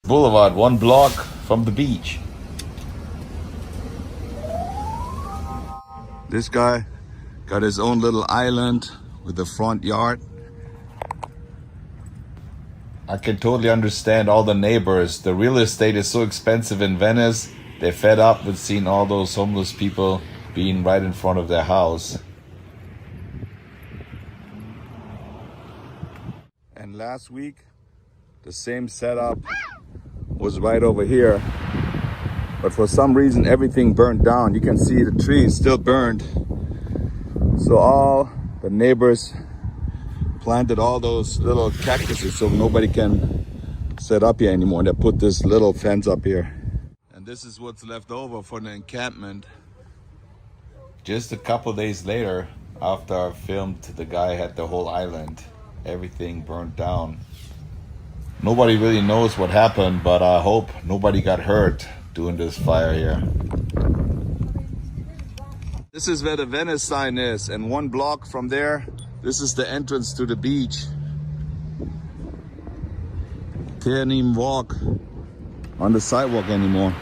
Boulevard, 1 block from the beach. This guy got his own little island with a front yard. I can totally understand all the neighbors. The real estate is so expensive in Venice. They're fed up with seeing all those homeless people being right in front of their house. And last week, the same setup was right over here. But for some reason, everything burned down. You can see the trees still burned. So all the neighbors planted all those little cactuses so nobody can set up here anymore. They put this little fence up here. And this is what's left over for the encampment. Just a couple days later, after I filmed, the guy had the whole island. Everything burned down. Nobody really knows what happened, but I hope nobody got hurt doing this fire here. This is where the Venice sign is, and 1 block from there, this is the entrance to the beach. Can't even walk on the sidewalk anymore.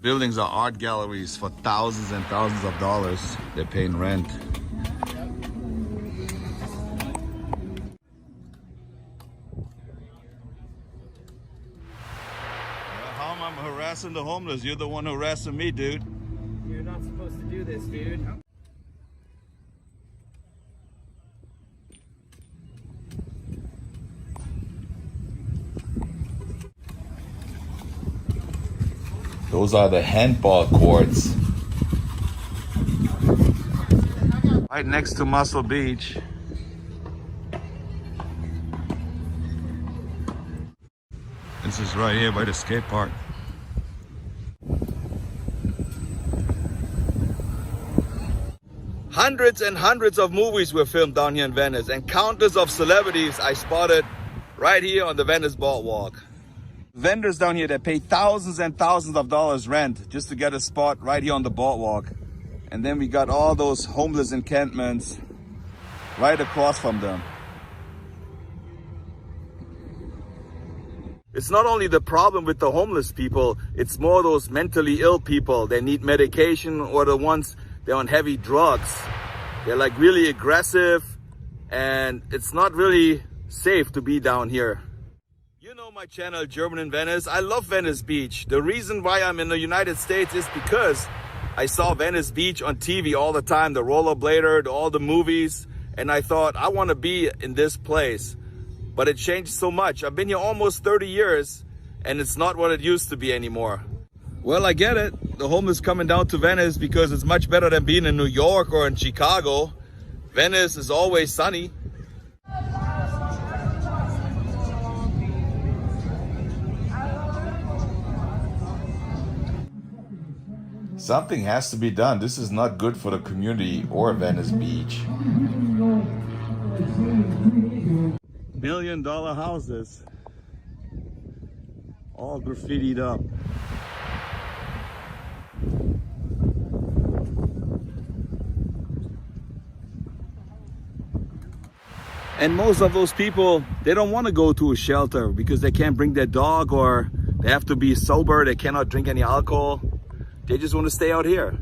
Buildings are art galleries for thousands and thousands of dollars. They're paying rent. How am I harassing the homeless? You're the one harassing me, dude. You're not supposed to do this, dude. Those are the handball courts. Right next to Muscle Beach. This is right here by the skate park. Hundreds and hundreds of movies were filmed down here in Venice, and countless of celebrities I spotted right here on the Venice Boardwalk. Vendors down here that pay thousands and thousands of dollars rent just to get a spot right here on the boardwalk. And then we got all those homeless encampments right across from them. It's not only the problem with the homeless people, it's more those mentally ill people. They need medication, or the ones they're on heavy drugs. They're like really aggressive, and it's not really safe to be down here. You know my channel, German in Venice. I love Venice Beach. The reason why I'm in the United States is because I saw Venice Beach on TV all the time, the rollerblader, all the movies, and I thought I want to be in this place. But it changed so much. I've been here almost 30 years, and it's not what it used to be anymore. Well, I get it. The homeless coming down to Venice because it's much better than being in New York or in Chicago. Venice is always sunny. Something has to be done. This is not good for the community or Venice Beach. $1 million houses, all graffitied up. And most of those people, they don't want to go to a shelter because they can't bring their dog, or they have to be sober, they cannot drink any alcohol. They just want to stay out here.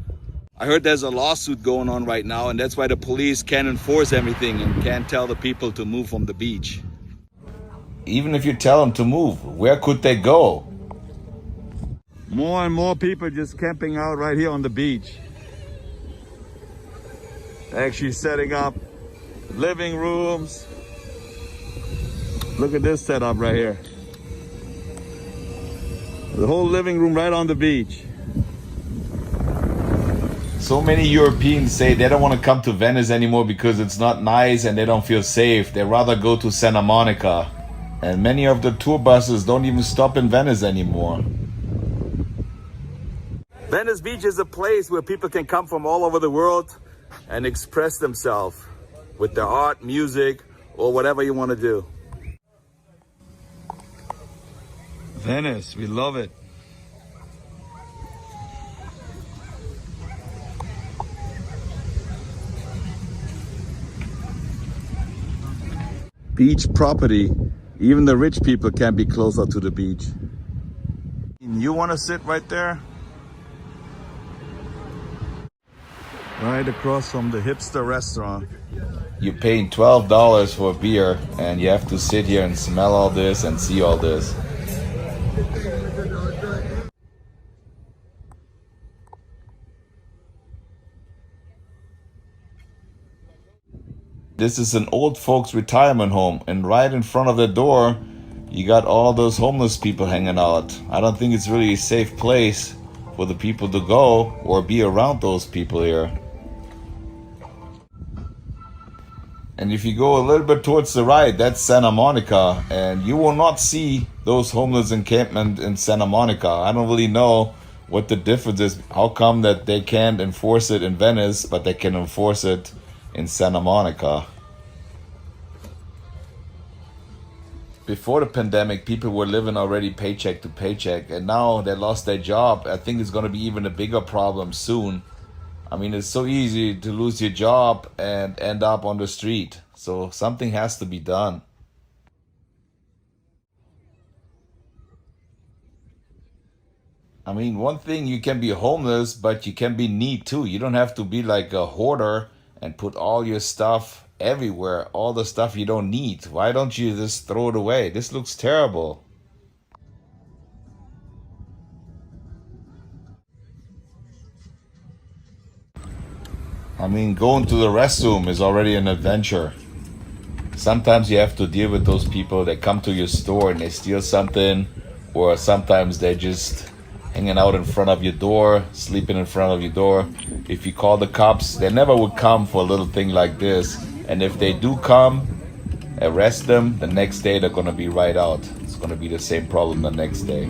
I heard there's a lawsuit going on right now, and that's why the police can't enforce everything and can't tell the people to move from the beach. Even if you tell them to move, where could they go? More and more people just camping out right here on the beach. They're actually setting up living rooms. Look at this setup right here. The whole living room right on the beach. So many Europeans say they don't want to come to Venice anymore because it's not nice and they don't feel safe. They rather go to Santa Monica. And many of the tour buses don't even stop in Venice anymore. Venice Beach is a place where people can come from all over the world and express themselves with their art, music, or whatever you want to do. Venice, we love it. Beach property. Even the rich people can be closer to the beach. You want to sit right there? Right across from the hipster restaurant. You're paying $12 for a beer and you have to sit here and smell all this and see all this. This is an old folks retirement home, and right in front of the door you got all those homeless people hanging out. I don't think it's really a safe place for the people to go or be around those people here. And if you go a little bit towards the right, that's Santa Monica, and you will not see those homeless encampment in Santa Monica. I don't really know what the difference is. How come that they can't enforce it in Venice, but they can enforce it in Santa Monica? Before the pandemic, people were living already paycheck to paycheck, and now they lost their job. I think it's going to be even a bigger problem soon. I mean, it's so easy to lose your job and end up on the street. So something has to be done. I mean, one thing, you can be homeless, but you can be neat too. You don't have to be like a hoarder and put all your stuff everywhere, all the stuff you don't need. Why don't you just throw it away? This looks terrible. I mean, going to the restroom is already an adventure. Sometimes you have to deal with those people that come to your store and they steal something, or sometimes they're just hanging out in front of your door, sleeping in front of your door. If you call the cops, they never would come for a little thing like this. And if they do come, arrest them, the next day they're gonna be right out. It's gonna be the same problem the next day.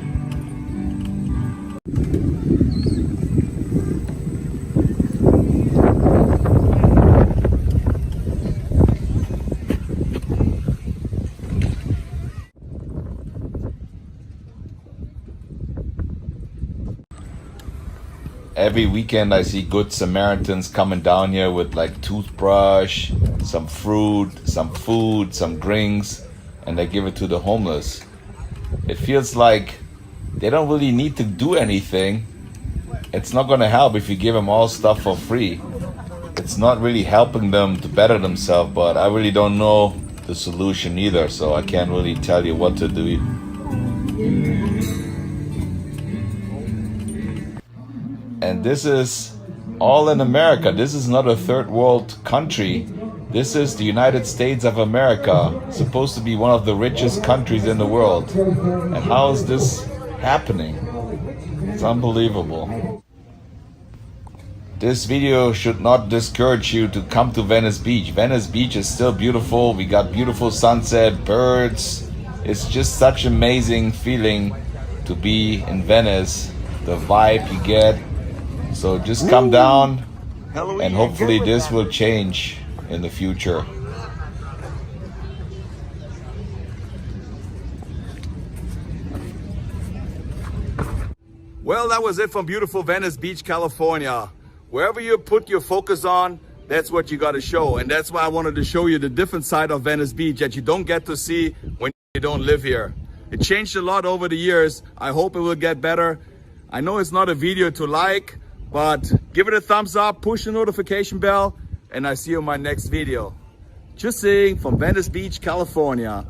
Every weekend I see good Samaritans coming down here with like toothbrush, some fruit, some food, some drinks, and they give it to the homeless. It feels like they don't really need to do anything. It's not gonna help if you give them all stuff for free. It's not really helping them to better themselves, but I really don't know the solution either, so I can't really tell you what to do. And this is all in America. This is not a third world country. This is the United States of America, supposed to be one of the richest countries in the world. And how is this happening? It's unbelievable. This video should not discourage you to come to Venice Beach. Venice Beach is still beautiful. We got beautiful sunset, birds. It's just such an amazing feeling to be in Venice. The vibe you get. So just come down, and hopefully this will change in the future. Well, that was it from beautiful Venice Beach, California. Wherever you put your focus on, that's what you got to show. And that's why I wanted to show you the different side of Venice Beach that you don't get to see when you don't live here. It changed a lot over the years. I hope it will get better. I know it's not a video to like, but give it a thumbs up, push the notification bell, and I see you in my next video. Just saying, from Venice Beach, California.